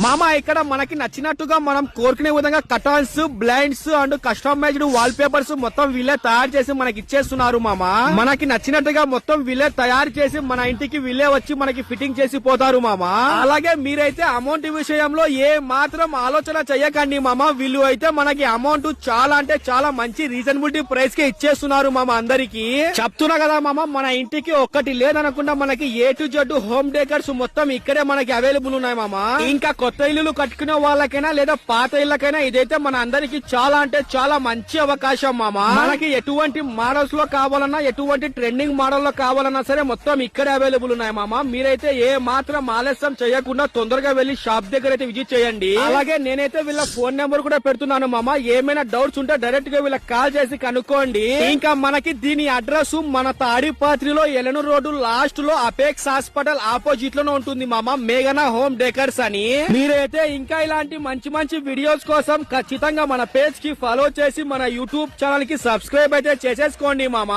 మామ ఇక్కడ మనకి నచ్చినట్టుగా మనం కోరుకునే విధంగా curtains, blinds and customized wallpapers మొత్తం వీళ్ళే తయారు చేసి మనకి ఇచ్చేస్తున్నారు మామ. మనకి నచ్చినట్టుగా మొత్తం వీళ్ళే తయారు చేసి మన ఇంటికి వీళ్ళే వచ్చి మనకి ఫిట్టింగ్ చేసి పోతారు మామ. అలాగే మీరైతే అమౌంట్ విషయంలో ఏ మాత్రం ఆలోచన చెయ్యకండి మామ. వీళ్ళు అయితే మనకి అమౌంట్ చాలా అంటే చాలా మంచి రీజనబిలిటీ ప్రైస్ కి ఇచ్చేస్తున్నారు మామ. అందరికి చెప్తున్నా కదా మామ, మన ఇంటికి ఒక్కటి లేదనకుండా మనకి A to Z home decors మొత్తం ఇక్కడే మనకి అవైలబుల్ ఉన్నాయి మామ. ఇంకా కొత్త ఇల్లు కట్టుకునే వాళ్ళకైనా లేదా పాత ఇళ్ళకైనా ఇదైతే మన అందరికి చాలా అంటే చాలా మంచి అవకాశం మామ. మనకి ఎటువంటి మోడల్స్ లో కావాలన్నా, ఎటువంటి ట్రెండింగ్ మోడల్ లో కావాలన్నా సరే మొత్తం ఇక్కడే అవైలబుల్ ఉన్నాయి మామ. మీరైతే ఏ మాత్రం ఆలస్యం చేయకుండా తొందరగా వెళ్లి షాప్ దగ్గర అయితే విజిట్ చేయండి. అలాగే నేనైతే వీళ్ళ ఫోన్ నెంబర్ కూడా పెడుతున్నాను మామ. ఏమైనా డౌట్స్ ఉంటే డైరెక్ట్ గా వీళ్ళకి కాల్ చేసి కనుక్కోండి. ఇంకా మనకి దీని అడ్రస్ మన తాడిపాత్రిలో ఎలనూరు రోడ్డు లాస్ట్ లో అపెక్స్ హాస్పిటల్ ఆపోజిట్ లోనే ఉంటుంది మామ. మేఘనా హోమ్ డెకర్స్ అని. మీరైతే ఇంకా ఇలాంటి మంచి మంచి వీడియోస్ కోసం ఖచ్చితంగా మన పేజ్ కి ఫాలో చేసి మన యూట్యూబ్ ఛానల్ కి సబ్స్క్రైబ్ అయితే చేసేసుకోండి మామ.